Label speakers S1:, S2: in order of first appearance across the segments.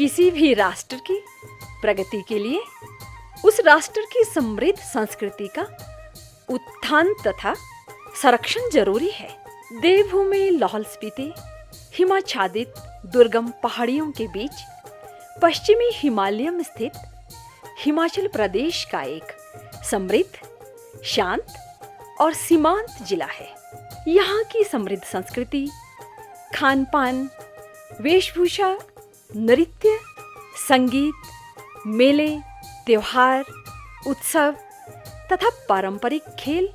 S1: किसी भी राष्ट्र की प्रगति के लिए उस राष्ट्र की समृद्ध संस्कृति का उत्थान तथा संरक्षण जरूरी है। देवभूमि लाहौल स्पीति हिमाच्छादित दुर्गम पहाड़ियों के बीच पश्चिमी हिमालय में स्थित हिमाचल प्रदेश का एक समृद्ध, शांत और सीमांत जिला है। यहाँ की समृद्ध संस्कृति, खान पान, वेशभूषा, नृत्य, संगीत, मेले, त्योहार, उत्सव तथा पारंपरिक खेल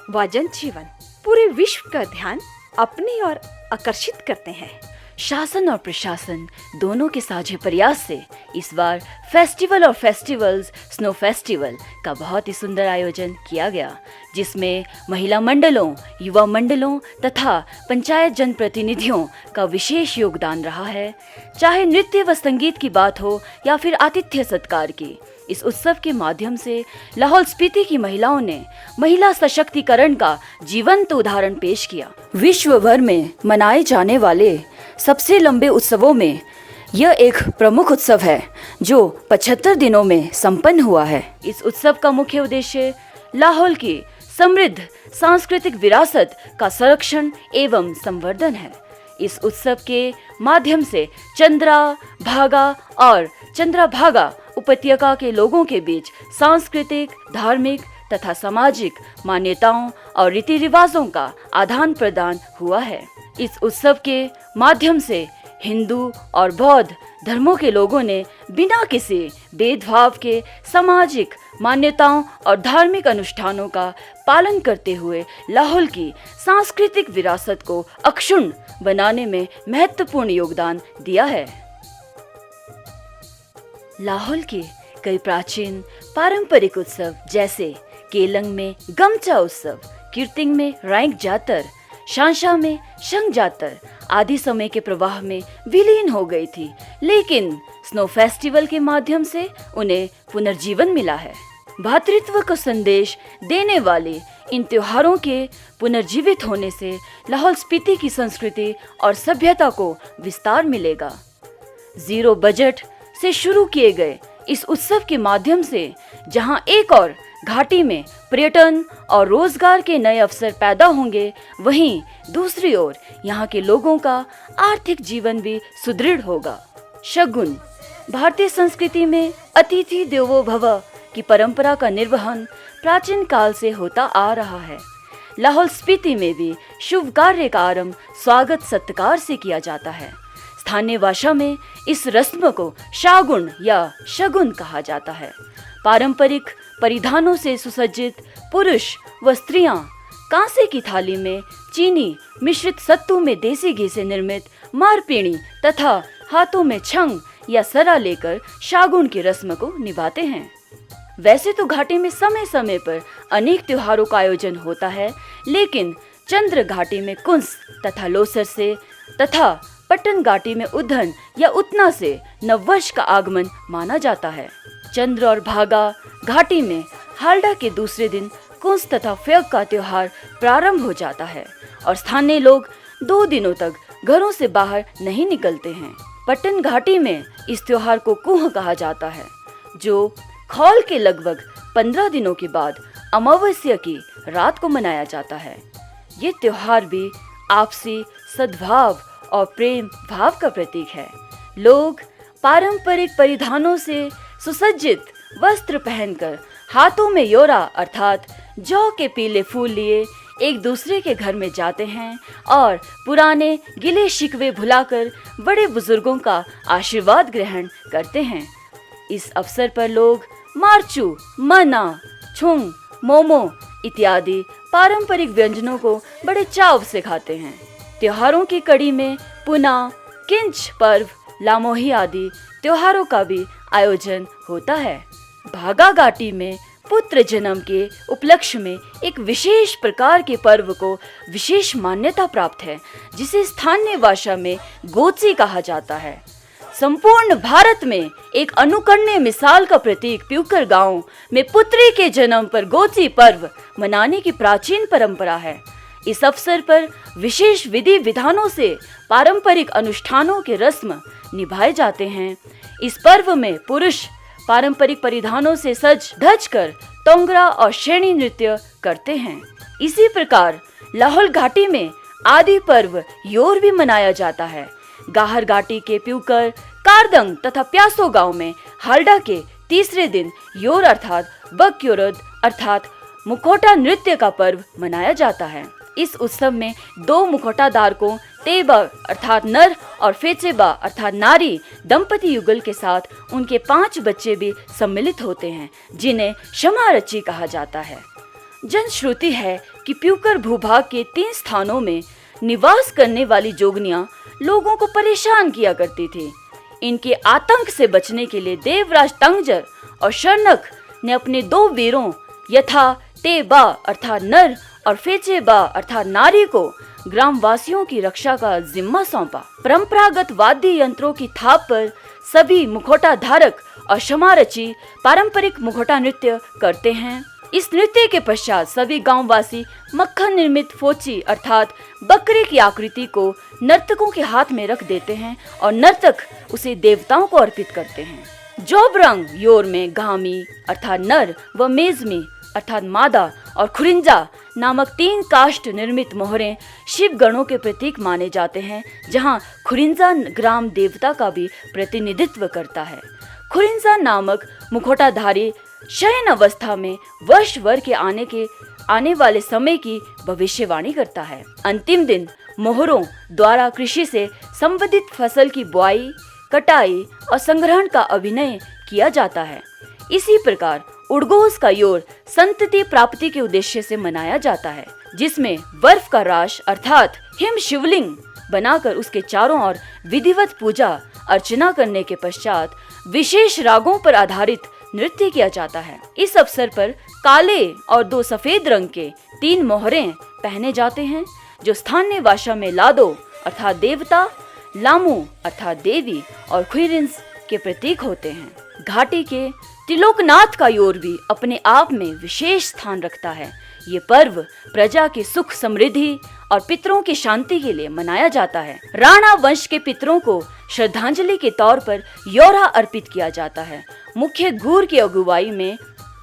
S1: व जनजीवन पूरे विश्व का ध्यान अपनी ओर आकर्षित करते हैं।
S2: शासन और प्रशासन दोनों के साझे प्रयास से इस बार फेस्टिवल और फेस्टिवल्स स्नो फेस्टिवल का बहुत ही सुंदर आयोजन किया गया, जिसमें महिला मंडलों, युवा मंडलों तथा पंचायत जनप्रतिनिधियों का विशेष योगदान रहा है। चाहे नृत्य व संगीत की बात हो या फिर आतिथ्य सत्कार की, इस उत्सव के माध्यम से लाहौल स्पीति की महिलाओं ने महिला सशक्तिकरण का जीवंत उदाहरण पेश किया। विश्व भर में मनाए जाने वाले सबसे लंबे उत्सवों में यह एक प्रमुख उत्सव है जो 75 दिनों में संपन्न हुआ है। इस उत्सव का मुख्य उद्देश्य लाहौल की समृद्ध सांस्कृतिक विरासत का संरक्षण एवं संवर्धन है। इस उत्सव के माध्यम से चंद्रभागा और चंद्रभागा उपत्यका के लोगों के बीच सांस्कृतिक, धार्मिक तथा सामाजिक मान्यताओं और रीति रिवाजों का आदान प्रदान हुआ है। इस उत्सव के माध्यम से हिंदू और बौद्ध धर्मों के लोगों ने बिना किसी भेदभाव के सामाजिक मान्यताओं और धार्मिक अनुष्ठानों का पालन करते हुए लाहौल की सांस्कृतिक विरासत को अक्षुण्ण बनाने में महत्वपूर्ण योगदान दिया है। लाहौल के कई प्राचीन पारंपरिक उत्सव जैसे केलंग में गमचा उत्सव, कीर्तिंग में राइंग जातर, शांशा में शंख जातर आदि समय के प्रवाह में विलीन हो गई थी, लेकिन स्नो फेस्टिवल के माध्यम से उन्हें पुनर्जीवन मिला है। भ्रातृत्व का संदेश देने वाले इन त्योहारों के पुनर्जीवित होने से लाहौल स्पीति की संस्कृति और सभ्यता को विस्तार मिलेगा। जीरो बजट से शुरू किए गए इस उत्सव के माध्यम से जहां एक और घाटी में पर्यटन और रोजगार के नए अवसर पैदा होंगे, वहीं दूसरी ओर यहाँ के लोगों का आर्थिक जीवन भी सुदृढ़ होगा। शगुन भारतीय संस्कृति में अतिथि देवो भव की परंपरा का निर्वहन प्राचीन काल से होता आ रहा है। लाहौल स्पीति में भी शुभ कार्य का आरंभ स्वागत सत्कार से किया जाता है। स्थानीय भाषा में इस रस्म को शागुन या शगुन कहा जाता है। पारंपरिक परिधानों से सुसज्जित पुरुष व स्त्रियां कांसे की थाली में चीनी मिश्रित सत्तू में देसी घी से निर्मित मारपीणी तथा हाथों में छंग या सरा लेकर शागुन की रस्म को निभाते हैं। वैसे तो घाटी में समय समय पर अनेक त्योहारों का आयोजन होता है, लेकिन चंद्र घाटी में कुंस तथा लोसर से तथा पट्टन घाटी में उद्धन या उतना से नववर्ष का आगमन माना जाता है। चंद्र और भागा घाटी में हालडा के दूसरे दिन कुंस तथा फ्यग का त्योहार प्रारंभ हो जाता है और स्थानीय लोग 2 दिनों तक घरों से बाहर नहीं निकलते हैं। पट्टन घाटी में इस त्योहार को कुह कहा जाता है, जो खौल के लगभग 15 दिनों के बाद अमावस्या की रात को मनाया जाता है। ये त्योहार भी आपसी सद्भाव और प्रेम भाव का प्रतीक है। लोग पारंपरिक परिधानों से सुसज्जित वस्त्र पहनकर हाथों में योरा अर्थात जौ के पीले फूल लिए एक दूसरे के घर में जाते हैं और पुराने गिले शिकवे भुलाकर बड़े बुजुर्गों का आशीर्वाद ग्रहण करते हैं। इस अवसर पर लोग मारचू, मना, छुंग, मोमो इत्यादि पारंपरिक व्यंजनों को बड़े चाव से खाते हैं। त्योहारों की कड़ी में पुना, किंच पर्व, लामोही आदि त्योहारों का भी आयोजन होता है। भागा घाटी में पुत्र जन्म के उपलक्ष्य में एक विशेष प्रकार के पर्व को विशेष मान्यता प्राप्त है, जिसे स्थानीय भाषा में गोची कहा जाता है। संपूर्ण भारत में एक अनुकरणीय मिसाल का प्रतीक प्यूकर गांव में पुत्री के जन्म पर गोची पर्व मनाने की प्राचीन परंपरा है। इस अवसर पर विशेष विधि विधानों से पारंपरिक अनुष्ठानों के रस्म निभाए जाते हैं। इस पर्व में पुरुष पारंपरिक परिधानों से सज धज कर तोंगरा और शैणी नृत्य करते हैं। इसी प्रकार लाहौल घाटी में आदि पर्व योर भी मनाया जाता है। गाहर घाटी के प्यूकर, कारदंग तथा प्यासो गांव में हालडा के तीसरे दिन योर अर्थात बकयोरद अर्थात मुखौटा नृत्य का पर्व मनाया जाता है। इस उत्सव में दो मुखौटादार को तेबा अर्थात नर और फेचेबा अर्थात नारी दंपति युगल के साथ उनके 5 बच्चे भी सम्मिलित होते हैं, जिन्हें शमारची कहा जाता है। जनश्रुति है कि प्यूकर भूभाग के 3 स्थानों में निवास करने वाली जोगनियां लोगों को परेशान किया करती थी। इनके आतंक से बचने के लिए देवराज तंगजर और शर्नक ने अपने 2 वीरों यथा तेबा अर्थात नर और फेचेबा अर्थात नारी को ग्रामवासियों की रक्षा का जिम्मा सौंपा। परंपरागत वाद्य यंत्रों की थाप पर सभी मुखौटा धारक और शमारची पारंपरिक मुखौटा नृत्य करते हैं। इस नृत्य के पश्चात सभी गांववासी मक्खन निर्मित फोची अर्थात बकरे की आकृति को नर्तकों के हाथ में रख देते हैं और नर्तक उसे देवताओं को अर्पित करते हैं। जोबरंग योर में गामी अर्थात नर व मेजमी अर्थात मादा और खुरिंजा नामक 3 काष्ठ निर्मित मोहरें शिव गणों के प्रतीक माने जाते हैं, जहां खुरिंजा ग्राम देवता का भी प्रतिनिधित्व करता है। खुरिंजा नामक मुखौटाधारी शयन अवस्था में वर्ष वर के आने वाले समय की भविष्यवाणी करता है। अंतिम दिन मोहरों द्वारा कृषि से संबंधित फसल की बुआई, कटाई और संग्रहण का अभिनय किया जाता है। इसी प्रकार उड़गोस का योर संतति प्राप्ति के उद्देश्य से मनाया जाता है, जिसमें बर्फ का राश अर्थात हिम शिवलिंग बनाकर उसके चारों ओर विधिवत पूजा अर्चना करने के पश्चात विशेष रागों पर आधारित नृत्य किया जाता है। इस अवसर पर काले और 2 सफेद रंग के 3 मोहरें पहने जाते हैं, जो स्थानीय भाषा में लादो अर्थात देवता, लामू अर्थात देवी और खुइरिंस के प्रतीक होते हैं। घाटी के त्रिलोकनाथ का योर भी अपने आप में विशेष स्थान रखता है। ये पर्व प्रजा की सुख समृद्धि और पितरों की शांति के लिए मनाया जाता है। राणा वंश के पितरों को श्रद्धांजलि के तौर पर योरा अर्पित किया जाता है। मुख्य गुर की अगुवाई में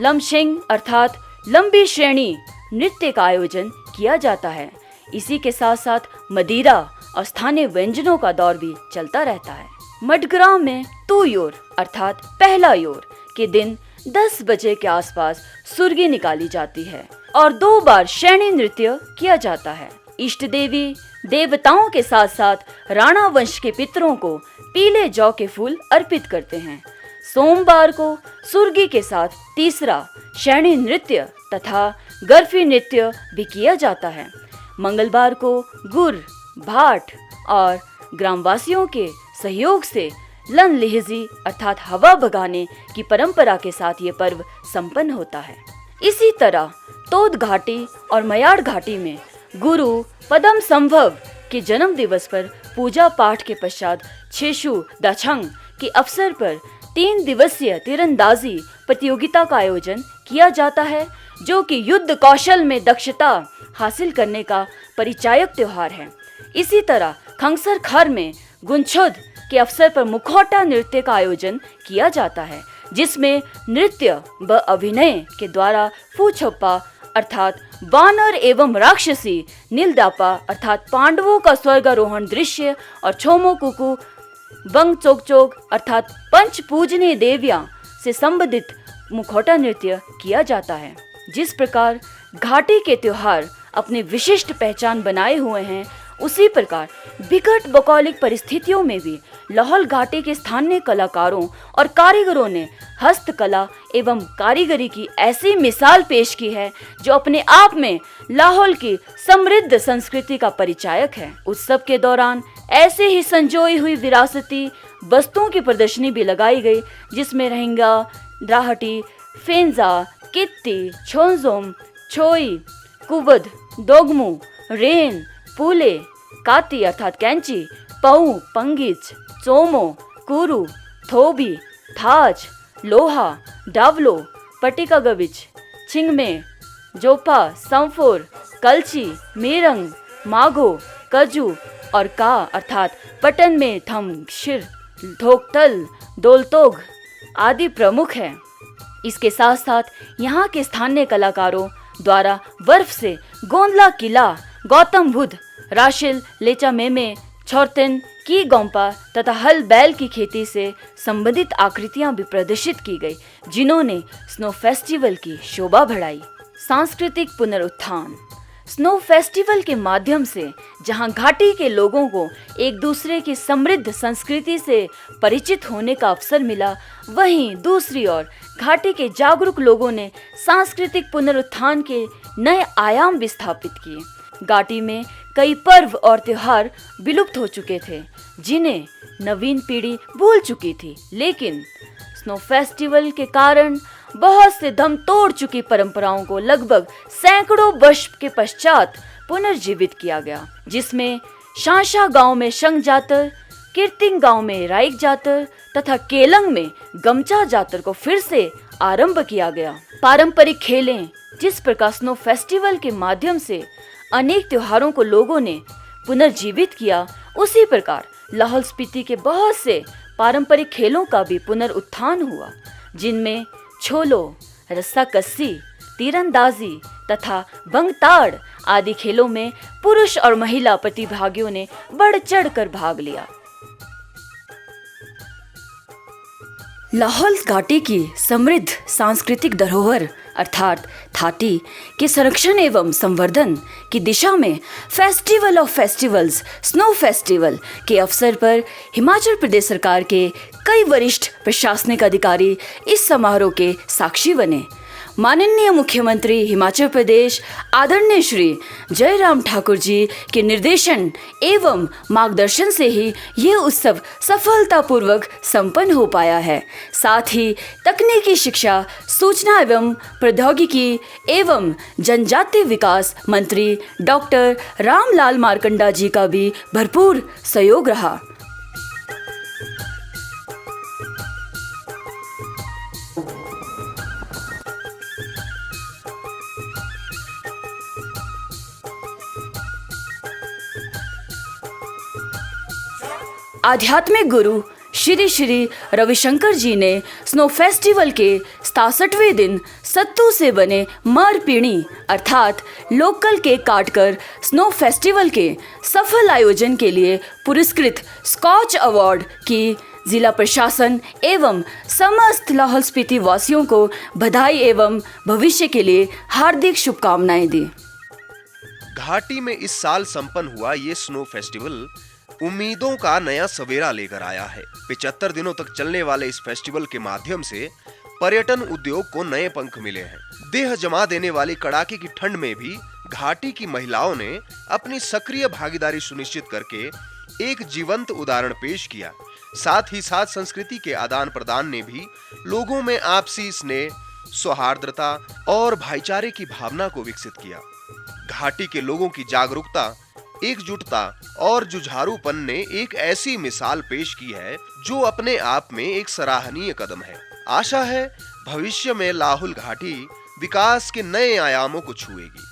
S2: लमशेंग अर्थात लंबी श्रेणी नृत्य का आयोजन किया जाता है। इसी के साथ साथ मदिरा और स्थानीय व्यंजनों का दौर भी चलता रहता है। मडग्राम में तू योर अर्थात पहला योर के दिन 10 बजे के आसपास सुर्गी निकाली जाती है और 2 बार शैणी नृत्य किया जाता है। इष्ट देवी देवताओं के साथ साथ राणा वंश के पितरों को पीले जौ के फूल अर्पित करते हैं। सोमवार को सुर्गी के साथ तीसरा शैणी नृत्य तथा गरफी नृत्य भी किया जाता है। मंगलवार को गुर, भाट और ग्रामवासियों के सहयोग से लन लिहजी अर्थात हवा भगाने की परंपरा के साथ ये पर्व संपन्न होता है। इसी तरह तोद घाटी और मयाड़ घाटी में गुरु पदम संभव के जन्म दिवस पर पूजा पाठ के पश्चात छेशु दाछंग के अवसर पर 3 दिवसीय तीरंदाजी प्रतियोगिता का आयोजन किया जाता है, जो कि युद्ध कौशल में दक्षता हासिल करने का परिचायक त्योहार है। इसी तरह खंगसर खर में गुंछोद के अवसर पर मुखौटा नृत्य का आयोजन किया जाता है, जिसमें नृत्य व अभिनय के द्वारा फूछोप्पा अर्थात वानर एवं राक्षसी, नीलदापा अर्थात पांडवों का स्वर्गारोहण दृश्य और छोमो कुकु बंग चोक अर्थात पंच पूजनीय देवियां से संबंधित मुखौटा नृत्य किया जाता है। जिस प्रकार घाटी के त्योहार अपनी विशिष्ट पहचान बनाए हुए हैं, उसी प्रकार विकट भौगोलिक परिस्थितियों में भी लाहौल घाटी के स्थानीय कलाकारों और कारीगरों ने हस्तकला एवं कारीगरी की ऐसी मिसाल पेश की है, जो अपने आप में लाहौल की समृद्ध संस्कृति का परिचायक है। उत्सव के दौरान ऐसे ही संजोई हुई विरासती वस्तुओं की प्रदर्शनी भी लगाई गई, जिसमें रहंगा, राहटी, फेंजा, कित्ती, छोंजोम, छोई, कुवद, दोगमू, रेन, पुले, काती अर्थात कैंची, पऊ, पंगिच, चोमो, कुरु, थोबी, थाज, लोहा, डावलो, पटिका गविच, छिंगमे, जोपा, संफोर, कलची, मेरंग, मागो, कजू और का अर्थात पटन में थम, शिर, धोकतल, दोलतोग आदि प्रमुख हैं। इसके साथ साथ यहाँ के स्थानीय कलाकारों द्वारा बर्फ से गोंदला किला, गौतम बुद्ध, राशिल, लेचा मेमे, छोरतिन की गोम्पा तथा हल बैल की खेती से संबंधित आकृतियां भी प्रदर्शित की गई, जिन्होंने स्नो फेस्टिवल की शोभा बढ़ाई। सांस्कृतिक पुनरुत्थान। स्नो फेस्टिवल के माध्यम से जहां घाटी के लोगों को एक दूसरे की समृद्ध संस्कृति से परिचित होने का अवसर मिला, वहीं दूसरी ओर घाटी के जागरूक लोगों ने सांस्कृतिक पुनरुत्थान के नए आयाम भी स्थापित किए। घाटी में कई पर्व और त्योहार विलुप्त हो चुके थे, जिन्हें नवीन पीढ़ी भूल चुकी थी, लेकिन स्नो फेस्टिवल के कारण बहुत से दम तोड़ चुकी परंपराओं को लगभग सैकड़ों वर्ष के पश्चात पुनर्जीवित किया गया, जिसमें शांशा गांव में शंख जातर, कीर्तिंग गांव में राइक जातर तथा केलंग में गमचा जातर को फिर से आरंभ किया गया। पारंपरिक खेलें। जिस प्रकार स्नो फेस्टिवल के माध्यम से अनेक त्योहारों को लोगों ने पुनर्जीवित किया, उसी प्रकार लाहौल स्पीति के बहुत से पारंपरिक खेलों का भी पुनरुत्थान हुआ, जिनमें छोलो, रस्साकस्सी, तीरंदाजी तथा भंगताड़ आदि खेलों में पुरुष और महिला प्रतिभागियों ने बढ़ चढ़कर भाग लिया। लाहौल घाटी की समृद्ध सांस्कृतिक धरोहर अर्थात थाटी के संरक्षण एवं संवर्धन की दिशा में festival of festivals snow festival के अवसर पर हिमाचल प्रदेश सरकार के कई वरिष्ठ प्रशासनिक अधिकारी इस समारोह के साक्षी बने। माननीय मुख्यमंत्री हिमाचल प्रदेश आदरणीय श्री जयराम ठाकुर जी के निर्देशन एवं मार्गदर्शन से ही ये उत्सव सफलतापूर्वक संपन्न हो पाया है। साथ ही तकनीकी शिक्षा, सूचना एवं प्रौद्योगिकी एवं जनजातीय विकास मंत्री डॉक्टर रामलाल मारकंडा जी का भी भरपूर सहयोग रहा। आध्यात्मिक गुरु श्री श्री रविशंकर जी ने स्नो फेस्टिवल के 67वें दिन सत्तू से बने मर पीणी अर्थात लोकल केक काटकर स्नो फेस्टिवल के सफल आयोजन के लिए पुरस्कृत स्कॉच अवार्ड की जिला प्रशासन एवं समस्त लाहौल स्पीति वासियों को बधाई एवं भविष्य के लिए हार्दिक शुभकामनाएं दी।
S3: घाटी में इस साल संपन्न हुआ ये स्नो फेस्टिवल उम्मीदों का नया सवेरा लेकर आया है। 75 दिनों तक चलने वाले इस फेस्टिवल के माध्यम से पर्यटन उद्योग को नए पंख मिले हैं। देह जमा देने वाली कड़ाके की ठंड में भी घाटी की महिलाओं ने अपनी सक्रिय भागीदारी सुनिश्चित करके एक जीवंत उदाहरण पेश किया। साथ ही साथ संस्कृति के आदान प्रदान ने भी लोगों में आपसी स्नेह, सौहार्दता और भाईचारे की भावना को विकसित किया। घाटी के लोगों की जागरूकता, एकजुटता और जुझारूपन ने एक ऐसी मिसाल पेश की है जो अपने आप में एक सराहनीय कदम है। आशा है भविष्य में लाहौल घाटी विकास के नए आयामों को छुएगी।